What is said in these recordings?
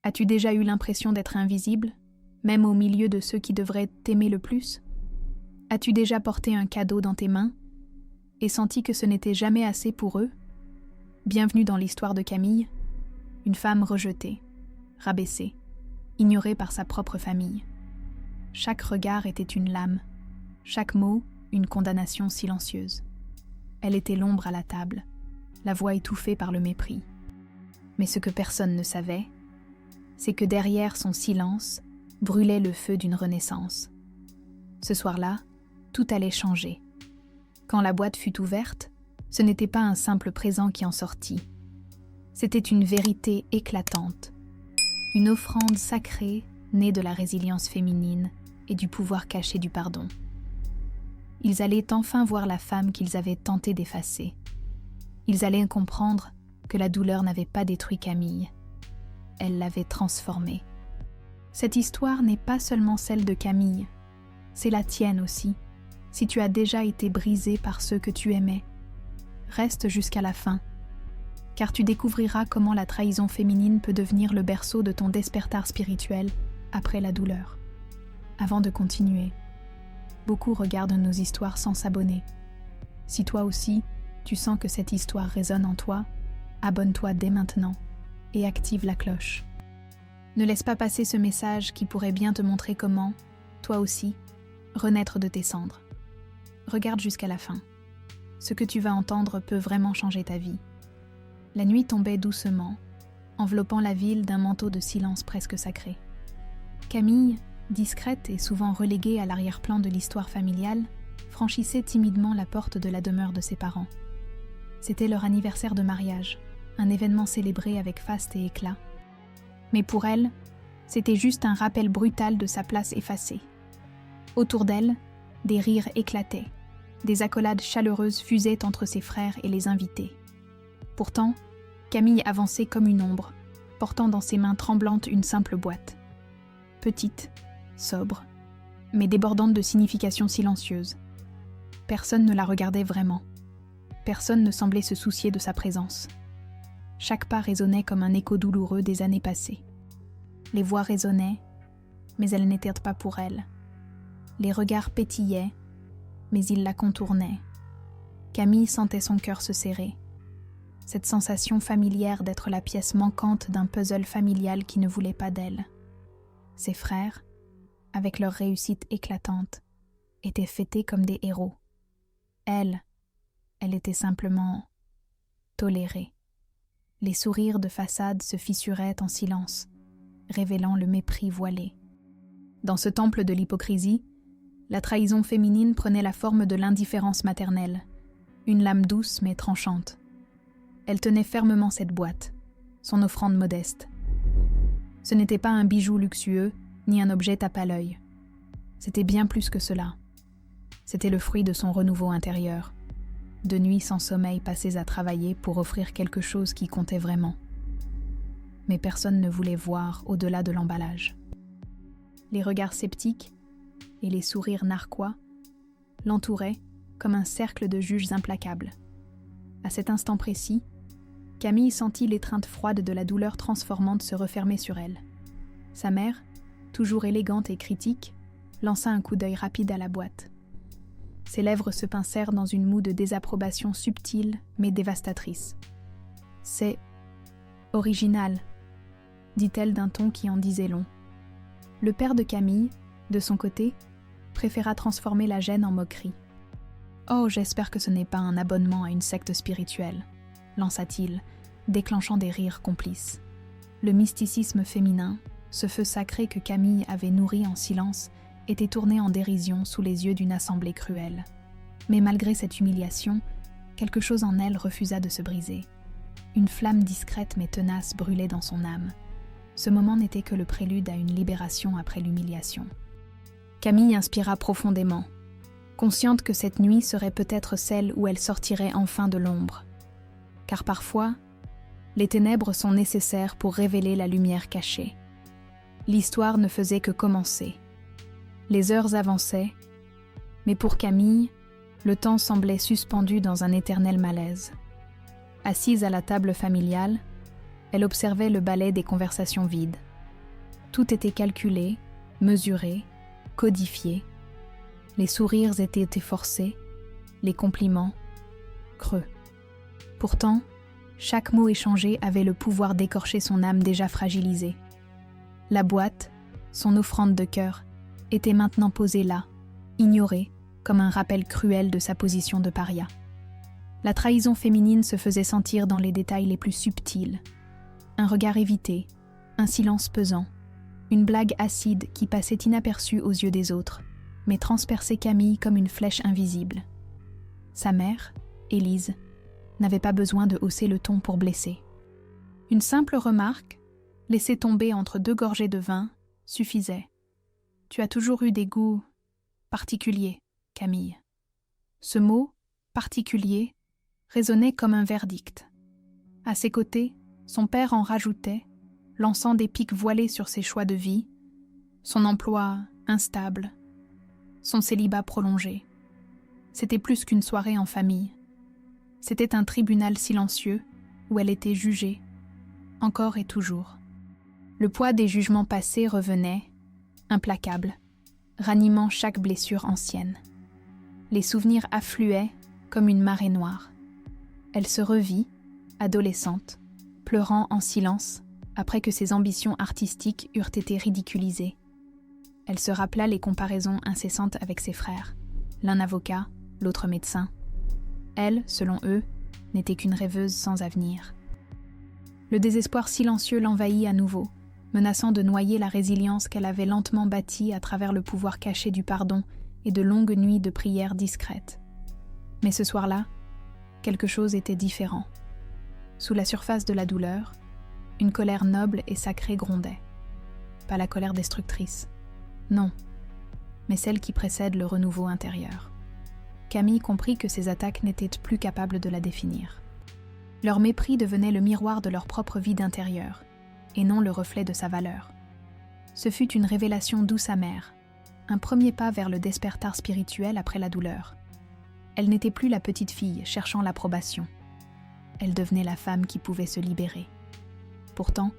As-tu déjà eu l'impression d'être invisible, même au milieu de ceux qui devraient t'aimer le plus? As-tu déjà porté un cadeau dans tes mains et senti que ce n'était jamais assez pour eux? Bienvenue dans l'histoire de Camille, une femme rejetée, rabaissée, ignorée par sa propre famille. Chaque regard était une lame, chaque mot une condamnation silencieuse. Elle était l'ombre à la table, la voix étouffée par le mépris. Mais ce que personne ne savait, c'est que derrière son silence brûlait le feu d'une renaissance. Ce soir-là, tout allait changer. Quand la boîte fut ouverte, ce n'était pas un simple présent qui en sortit. C'était une vérité éclatante, une offrande sacrée née de la résilience féminine et du pouvoir caché du pardon. Ils allaient enfin voir la femme qu'ils avaient tenté d'effacer. Ils allaient comprendre que la douleur n'avait pas détruit Camille. Elle l'avait transformée. Cette histoire n'est pas seulement celle de Camille, c'est la tienne aussi. Si tu as déjà été brisé par ceux que tu aimais, reste jusqu'à la fin, car tu découvriras comment la trahison féminine peut devenir le berceau de ton despertar spirituel après la douleur. Avant de continuer, beaucoup regardent nos histoires sans s'abonner. Si toi aussi, tu sens que cette histoire résonne en toi, abonne-toi dès maintenant et active la cloche. Ne laisse pas passer ce message qui pourrait bien te montrer comment, toi aussi, renaître de tes cendres. Regarde jusqu'à la fin. Ce que tu vas entendre peut vraiment changer ta vie. La nuit tombait doucement, enveloppant la ville d'un manteau de silence presque sacré. Camille, discrète et souvent reléguée à l'arrière-plan de l'histoire familiale, franchissait timidement la porte de la demeure de ses parents. C'était leur anniversaire de mariage, un événement célébré avec faste et éclat. Mais pour elle, c'était juste un rappel brutal de sa place effacée. Autour d'elle, des rires éclataient, des accolades chaleureuses fusaient entre ses frères et les invités. Pourtant, Camille avançait comme une ombre, portant dans ses mains tremblantes une simple boîte. Petite, sobre, mais débordante de significations silencieuses. Personne ne la regardait vraiment. Personne ne semblait se soucier de sa présence. Chaque pas résonnait comme un écho douloureux des années passées. Les voix résonnaient, mais elles n'étaient pas pour elle. Les regards pétillaient, mais ils la contournaient. Camille sentait son cœur se serrer. Cette sensation familière d'être la pièce manquante d'un puzzle familial qui ne voulait pas d'elle. Ses frères, avec leur réussite éclatante, étaient fêtés comme des héros. Elle était simplement tolérée. Les sourires de façade se fissuraient en silence, révélant le mépris voilé. Dans ce temple de l'hypocrisie, la trahison féminine prenait la forme de l'indifférence maternelle, une lame douce mais tranchante. Elle tenait fermement cette boîte, son offrande modeste. Ce n'était pas un bijou luxueux, ni un objet tape à l'œil. C'était bien plus que cela. C'était le fruit de son renouveau intérieur, de nuits sans sommeil passées à travailler pour offrir quelque chose qui comptait vraiment. Mais personne ne voulait voir au-delà de l'emballage. Les regards sceptiques et les sourires narquois l'entouraient comme un cercle de juges implacables. À cet instant précis, Camille sentit l'étreinte froide de la douleur transformante se refermer sur elle. Sa mère, toujours élégante et critique, lança un coup d'œil rapide à la boîte. Ses lèvres se pincèrent dans une moue de désapprobation subtile mais dévastatrice. « C'est original », dit-elle d'un ton qui en disait long. Le père de Camille, de son côté, préféra transformer la gêne en moquerie. « Oh, j'espère que ce n'est pas un abonnement à une secte spirituelle », lança-t-il, déclenchant des rires complices. Le mysticisme féminin, ce feu sacré que Camille avait nourri en silence, était tourné en dérision sous les yeux d'une assemblée cruelle. Mais malgré cette humiliation, quelque chose en elle refusa de se briser. Une flamme discrète mais tenace brûlait dans son âme. Ce moment n'était que le prélude à une libération après l'humiliation. Camille inspira profondément, consciente que cette nuit serait peut-être celle où elle sortirait enfin de l'ombre. Car parfois, les ténèbres sont nécessaires pour révéler la lumière cachée. L'histoire ne faisait que commencer. Les heures avançaient, mais pour Camille, le temps semblait suspendu dans un éternel malaise. Assise à la table familiale, elle observait le balai des conversations vides, Tout était calculé, mesuré, codifié. Les sourires étaient forcés, les compliments creux. Pourtant, chaque mot échangé avait le pouvoir d'écorcher son âme déjà fragilisée. La boîte, son offrande de cœur, était maintenant posée là, ignorée, comme un rappel cruel de sa position de paria. La trahison féminine se faisait sentir dans les détails les plus subtils. Un regard évité, un silence pesant, une blague acide qui passait inaperçue aux yeux des autres, mais transperçait Camille comme une flèche invisible. Sa mère, Élise, n'avait pas besoin de hausser le ton pour blesser. Une simple remarque, laissée tomber entre 2 gorgées de vin, suffisait. « Tu as toujours eu des goûts particuliers, Camille. » Ce mot, particulier, résonnait comme un verdict. À ses côtés, son père en rajoutait, lançant des pics voilés sur ses choix de vie, son emploi instable, son célibat prolongé. C'était plus qu'une soirée en famille. C'était un tribunal silencieux où elle était jugée, encore et toujours. Le poids des jugements passés revenait, implacable, ranimant chaque blessure ancienne. Les souvenirs affluaient comme une marée noire. Elle se revit, adolescente, pleurant en silence après que ses ambitions artistiques eurent été ridiculisées. Elle se rappela les comparaisons incessantes avec ses frères, l'un avocat, l'autre médecin. Elle, selon eux, n'était qu'une rêveuse sans avenir. Le désespoir silencieux l'envahit à nouveau, menaçant de noyer la résilience qu'elle avait lentement bâtie à travers le pouvoir caché du pardon et de longues nuits de prières discrètes. Mais ce soir-là, quelque chose était différent. Sous la surface de la douleur, une colère noble et sacrée grondait. Pas la colère destructrice, non, mais celle qui précède le renouveau intérieur. Camille comprit que ces attaques n'étaient plus capables de la définir. Leur mépris devenait le miroir de leur propre vide intérieur, et non le reflet de sa valeur. Ce fut une révélation douce amère, un premier pas vers le despertar spirituel après la douleur. Elle n'était plus la petite fille cherchant l'approbation. Elle devenait la femme qui pouvait se libérer. Pourtant,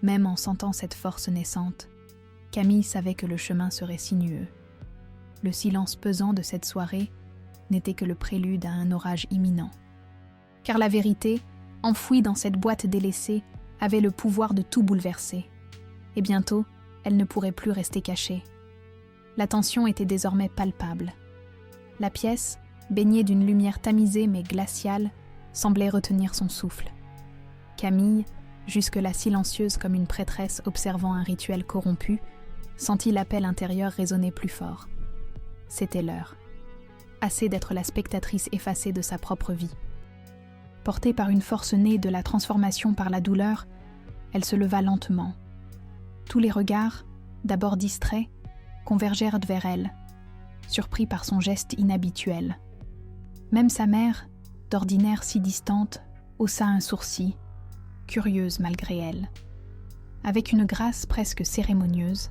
même en sentant cette force naissante, Camille savait que le chemin serait sinueux. Le silence pesant de cette soirée n'était que le prélude à un orage imminent. Car la vérité, enfouie dans cette boîte délaissée, avait le pouvoir de tout bouleverser. Et bientôt, elle ne pourrait plus rester cachée. La tension était désormais palpable. La pièce, baignée d'une lumière tamisée mais glaciale, semblait retenir son souffle. Camille, jusque-là silencieuse comme une prêtresse observant un rituel corrompu, sentit l'appel intérieur résonner plus fort. C'était l'heure. Assez d'être la spectatrice effacée de sa propre vie. Portée par une force née de la transformation par la douleur, elle se leva lentement. Tous les regards, d'abord distraits, convergèrent vers elle, surpris par son geste inhabituel. Même sa mère, d'ordinaire si distante, haussa un sourcil, curieuse malgré elle. Avec une grâce presque cérémonieuse,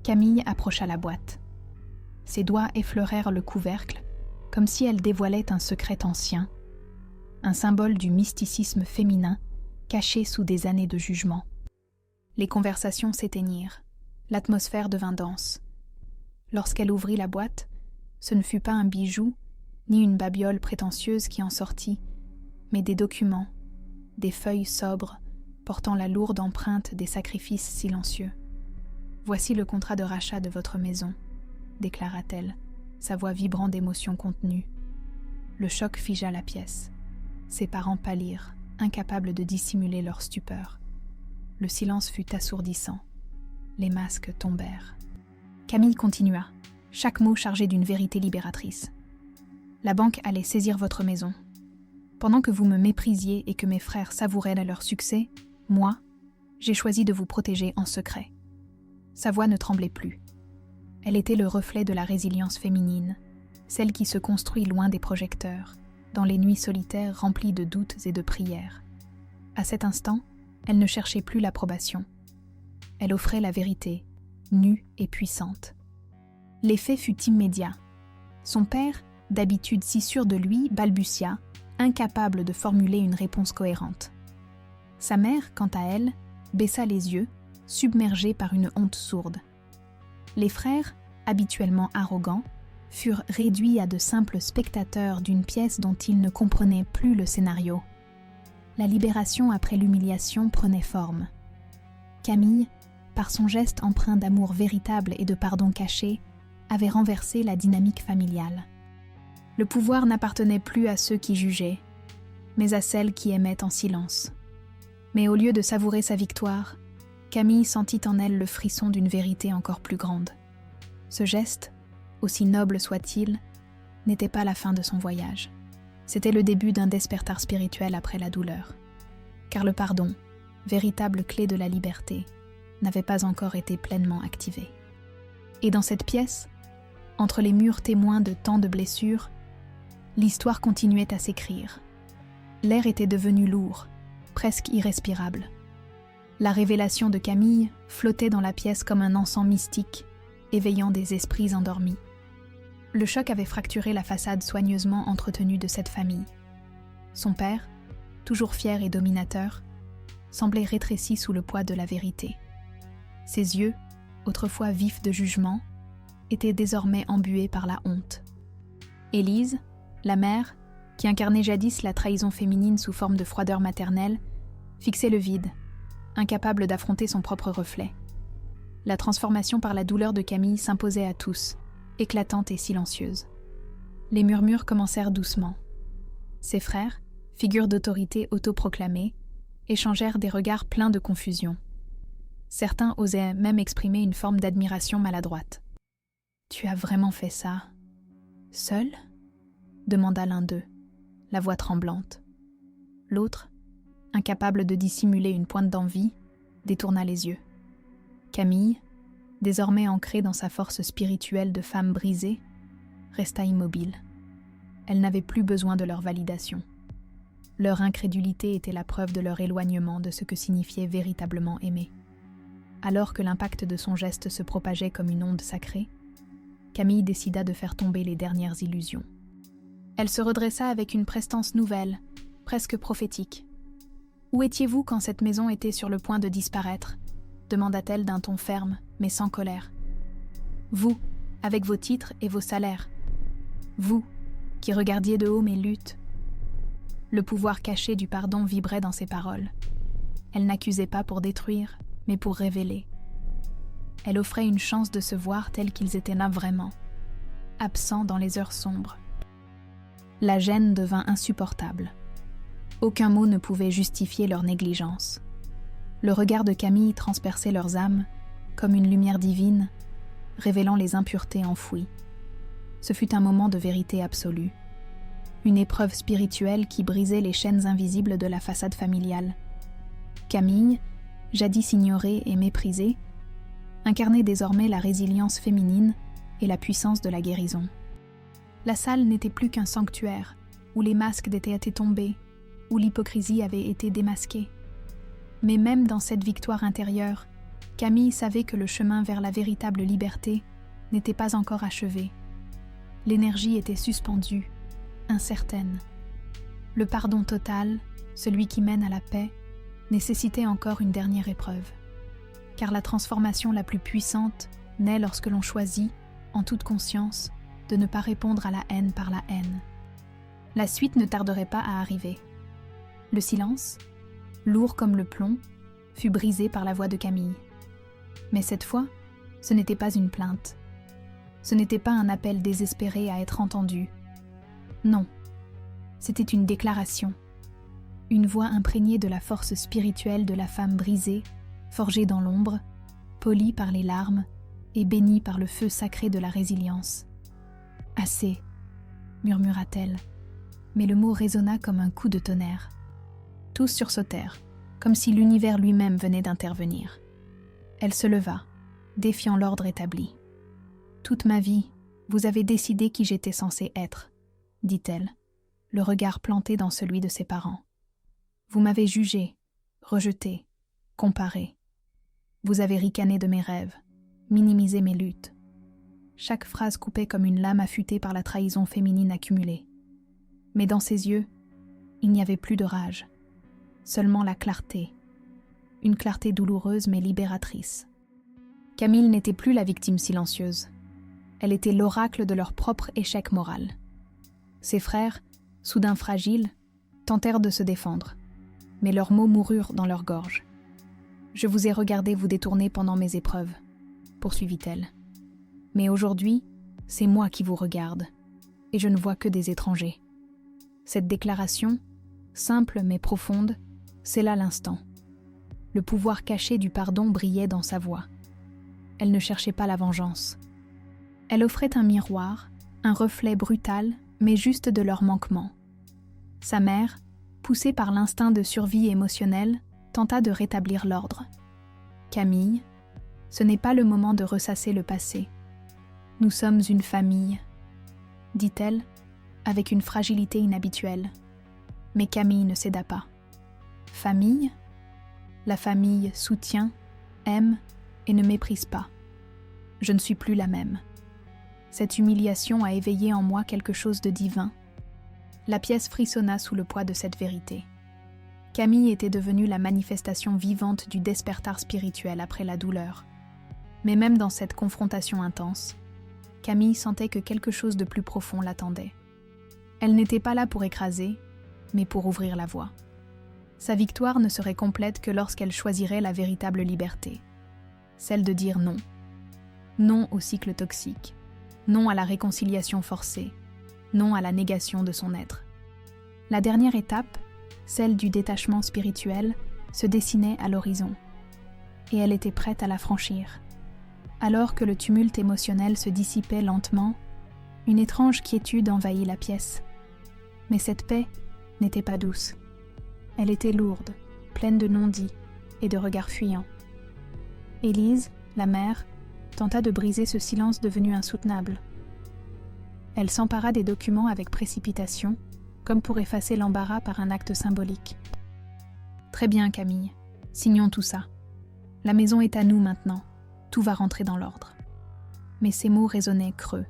Camille approcha la boîte. Ses doigts effleurèrent le couvercle, comme si elle dévoilait un secret ancien, un symbole du mysticisme féminin caché sous des années de jugement. Les conversations s'éteignirent, l'atmosphère devint dense. Lorsqu'elle ouvrit la boîte, ce ne fut pas un bijou, ni une babiole prétentieuse qui en sortit, mais des documents, des feuilles sobres, portant la lourde empreinte des sacrifices silencieux. « Voici le contrat de rachat de votre maison », déclara-t-elle, sa voix vibrant d'émotions contenues. Le choc figea la pièce. Ses parents pâlirent, incapables de dissimuler leur stupeur. Le silence fut assourdissant. Les masques tombèrent. Camille continua, chaque mot chargé d'une vérité libératrice. « La banque allait saisir votre maison. Pendant que vous me méprisiez et que mes frères savouraient leur succès, moi, j'ai choisi de vous protéger en secret. » Sa voix ne tremblait plus. Elle était le reflet de la résilience féminine, celle qui se construit loin des projecteurs, dans les nuits solitaires remplies de doutes et de prières. À cet instant, elle ne cherchait plus l'approbation. Elle offrait la vérité, nue et puissante. L'effet fut immédiat. Son père, d'habitude si sûr de lui, balbutia, incapable de formuler une réponse cohérente. Sa mère, quant à elle, baissa les yeux, submergés par une honte sourde. Les frères, habituellement arrogants, furent réduits à de simples spectateurs d'une pièce dont ils ne comprenaient plus le scénario. La libération après l'humiliation prenait forme. Camille, par son geste empreint d'amour véritable et de pardon caché, avait renversé la dynamique familiale. Le pouvoir n'appartenait plus à ceux qui jugeaient, mais à celles qui aimaient en silence. Mais au lieu de savourer sa victoire, Camille sentit en elle le frisson d'une vérité encore plus grande. Ce geste, aussi noble soit-il, n'était pas la fin de son voyage. C'était le début d'un despertar spirituel après la douleur. Car le pardon, véritable clé de la liberté, n'avait pas encore été pleinement activé. Et dans cette pièce, entre les murs témoins de tant de blessures, l'histoire continuait à s'écrire. L'air était devenu lourd, presque irrespirable. La révélation de Camille flottait dans la pièce comme un encens mystique, éveillant des esprits endormis. Le choc avait fracturé la façade soigneusement entretenue de cette famille. Son père, toujours fier et dominateur, semblait rétréci sous le poids de la vérité. Ses yeux, autrefois vifs de jugement, étaient désormais embués par la honte. Élise, la mère, qui incarnait jadis la trahison féminine sous forme de froideur maternelle, fixait le vide, incapable d'affronter son propre reflet. La transformation par la douleur de Camille s'imposait à tous, éclatante et silencieuse. Les murmures commencèrent doucement. Ses frères, figures d'autorité autoproclamées, échangèrent des regards pleins de confusion. Certains osaient même exprimer une forme d'admiration maladroite. « Tu as vraiment fait ça, seul ?» demanda l'un d'eux, la voix tremblante. L'autre, incapable de dissimuler une pointe d'envie, détourna les yeux. Camille, désormais ancrée dans sa force spirituelle de femme brisée, resta immobile. Elle n'avait plus besoin de leur validation. Leur incrédulité était la preuve de leur éloignement de ce que signifiait véritablement aimer. Alors que l'impact de son geste se propageait comme une onde sacrée, Camille décida de faire tomber les dernières illusions. Elle se redressa avec une prestance nouvelle, presque prophétique. « Où étiez-vous quand cette maison était sur le point de disparaître ?» demanda-t-elle d'un ton ferme, mais sans colère. « Vous, avec vos titres et vos salaires. Vous, qui regardiez de haut mes luttes. » Le pouvoir caché du pardon vibrait dans ses paroles. Elle n'accusait pas pour détruire, mais pour révéler. Elle offrait une chance de se voir tels qu'ils étaient là vraiment, absents dans les heures sombres. La gêne devint insupportable. Aucun mot ne pouvait justifier leur négligence. Le regard de Camille transperçait leurs âmes, comme une lumière divine, révélant les impuretés enfouies. Ce fut un moment de vérité absolue. Une épreuve spirituelle qui brisait les chaînes invisibles de la façade familiale. Camille, jadis ignorée et méprisée, incarnait désormais la résilience féminine et la puissance de la guérison. La salle n'était plus qu'un sanctuaire, où les masques étaient tombés, où l'hypocrisie avait été démasquée. Mais même dans cette victoire intérieure, Camille savait que le chemin vers la véritable liberté n'était pas encore achevé. L'énergie était suspendue, incertaine. Le pardon total, celui qui mène à la paix, nécessitait encore une dernière épreuve. Car la transformation la plus puissante naît lorsque l'on choisit, en toute conscience, de ne pas répondre à la haine par la haine. La suite ne tarderait pas à arriver. Le silence, lourd comme le plomb, fut brisé par la voix de Camille. Mais cette fois, ce n'était pas une plainte. Ce n'était pas un appel désespéré à être entendu. Non, c'était une déclaration. Une voix imprégnée de la force spirituelle de la femme brisée, forgée dans l'ombre, polie par les larmes et bénie par le feu sacré de la résilience. « Assez », murmura-t-elle, mais le mot résonna comme un coup de tonnerre. Tous sursautèrent, comme si l'univers lui-même venait d'intervenir. Elle se leva, défiant l'ordre établi. « Toute ma vie, vous avez décidé qui j'étais censée être, » dit-elle, le regard planté dans celui de ses parents. « Vous m'avez jugé, rejeté, comparé. Vous avez ricané de mes rêves, minimisé mes luttes. » Chaque phrase coupait comme une lame affûtée par la trahison féminine accumulée. Mais dans ses yeux, il n'y avait plus de rage, seulement la clarté, une clarté douloureuse mais libératrice. Camille n'était plus la victime silencieuse. Elle était l'oracle de leur propre échec moral. Ses frères, soudain fragiles, tentèrent de se défendre, mais leurs mots moururent dans leur gorge. « Je vous ai regardé vous détourner pendant mes épreuves, » poursuivit-elle. « Mais aujourd'hui, c'est moi qui vous regarde, et je ne vois que des étrangers. » Cette déclaration, simple mais profonde, scella l'instant. Le pouvoir caché du pardon brillait dans sa voix. Elle ne cherchait pas la vengeance. Elle offrait un miroir, un reflet brutal, mais juste de leur manquement. Sa mère, poussée par l'instinct de survie émotionnelle, tenta de rétablir l'ordre. « Camille, ce n'est pas le moment de ressasser le passé. Nous sommes une famille, » dit-elle, avec une fragilité inhabituelle. Mais Camille ne céda pas. « Famille ? La famille soutient, aime et ne méprise pas. Je ne suis plus la même. » Cette humiliation a éveillé en moi quelque chose de divin. La pièce frissonna sous le poids de cette vérité. Camille était devenue la manifestation vivante du despertar spirituel après la douleur. Mais même dans cette confrontation intense, Camille sentait que quelque chose de plus profond l'attendait. Elle n'était pas là pour écraser, mais pour ouvrir la voie. Sa victoire ne serait complète que lorsqu'elle choisirait la véritable liberté, celle de dire non. Non au cycle toxique, non à la réconciliation forcée, non à la négation de son être. La dernière étape, celle du détachement spirituel, se dessinait à l'horizon, et elle était prête à la franchir. Alors que le tumulte émotionnel se dissipait lentement, une étrange quiétude envahit la pièce. Mais cette paix n'était pas douce. Elle était lourde, pleine de non-dits et de regards fuyants. Élise, la mère, tenta de briser ce silence devenu insoutenable. Elle s'empara des documents avec précipitation, comme pour effacer l'embarras par un acte symbolique. « Très bien, Camille, signons tout ça. La maison est à nous maintenant, tout va rentrer dans l'ordre. » Mais ces mots résonnaient creux,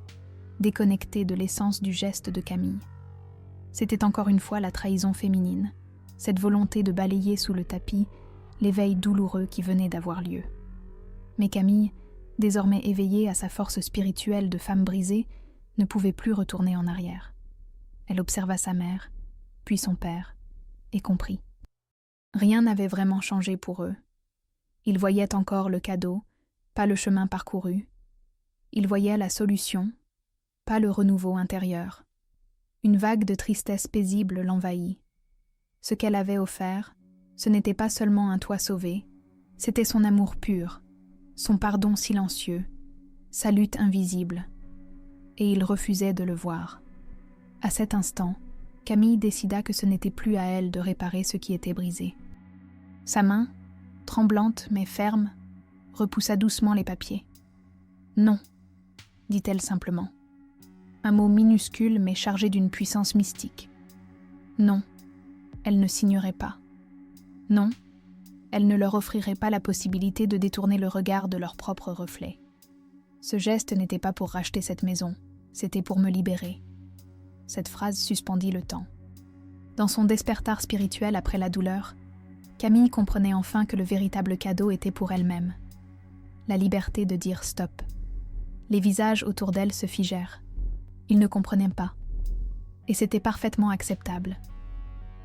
déconnectés de l'essence du geste de Camille. C'était encore une fois la trahison féminine, cette volonté de balayer sous le tapis l'éveil douloureux qui venait d'avoir lieu. Mais Camille, désormais éveillée à sa force spirituelle de femme brisée, ne pouvait plus retourner en arrière. Elle observa sa mère, puis son père, et comprit. Rien n'avait vraiment changé pour eux. Ils voyaient encore le cadeau, pas le chemin parcouru. Ils voyaient la solution, pas le renouveau intérieur. Une vague de tristesse paisible l'envahit. Ce qu'elle avait offert, ce n'était pas seulement un toit sauvé, c'était son amour pur, son pardon silencieux, sa lutte invisible. Et il refusait de le voir. À cet instant, Camille décida que ce n'était plus à elle de réparer ce qui était brisé. Sa main, tremblante mais ferme, repoussa doucement les papiers. « Non », dit-elle simplement. Un mot minuscule mais chargé d'une puissance mystique. Non, elle ne signerait pas. Non, elle ne leur offrirait pas la possibilité de détourner le regard de leur propre reflet. Ce geste n'était pas pour racheter cette maison, c'était pour me libérer. Cette phrase suspendit le temps. Dans son despertar spirituel après la douleur, Camille comprenait enfin que le véritable cadeau était pour elle-même. La liberté de dire stop. Les visages autour d'elle se figèrent. Ils ne comprenaient pas. Et c'était parfaitement acceptable.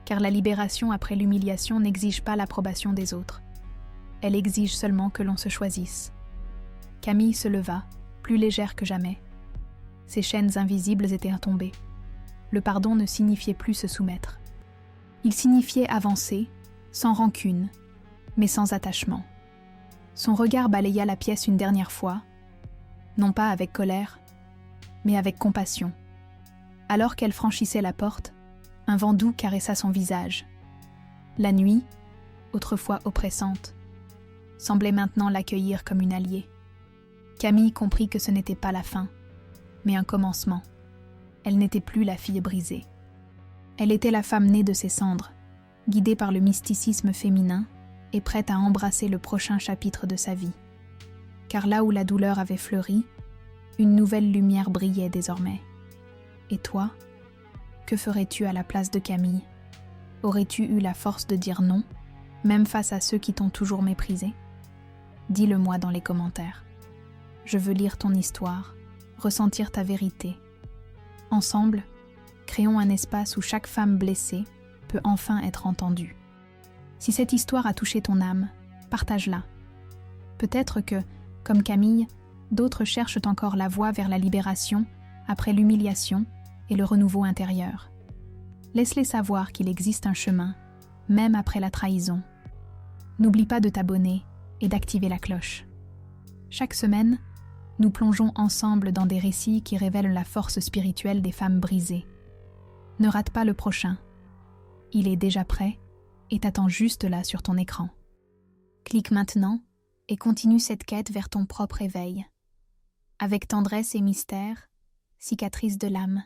Car la libération après l'humiliation n'exige pas l'approbation des autres. Elle exige seulement que l'on se choisisse. Camille se leva, plus légère que jamais. Ses chaînes invisibles étaient tombées. Le pardon ne signifiait plus se soumettre. Il signifiait avancer, sans rancune, mais sans attachement. Son regard balaya la pièce une dernière fois, non pas avec colère, mais avec compassion. Alors qu'elle franchissait la porte, un vent doux caressa son visage. La nuit, autrefois oppressante, semblait maintenant l'accueillir comme une alliée. Camille comprit que ce n'était pas la fin, mais un commencement. Elle n'était plus la fille brisée. Elle était la femme née de ses cendres, guidée par le mysticisme féminin et prête à embrasser le prochain chapitre de sa vie. Car là où la douleur avait fleuri, une nouvelle lumière brillait désormais. Et toi, que ferais-tu à la place de Camille ? Aurais-tu eu la force de dire non, même face à ceux qui t'ont toujours méprisé? Dis-le-moi dans les commentaires. Je veux lire ton histoire, ressentir ta vérité. Ensemble, créons un espace où chaque femme blessée peut enfin être entendue. Si cette histoire a touché ton âme, partage-la. Peut-être que, comme Camille, d'autres cherchent encore la voie vers la libération après l'humiliation et le renouveau intérieur. Laisse-les savoir qu'il existe un chemin, même après la trahison. N'oublie pas de t'abonner et d'activer la cloche. Chaque semaine, nous plongeons ensemble dans des récits qui révèlent la force spirituelle des femmes brisées. Ne rate pas le prochain. Il est déjà prêt et t'attend juste là sur ton écran. Clique maintenant et continue cette quête vers ton propre éveil. Avec tendresse et mystère, cicatrice de l'âme.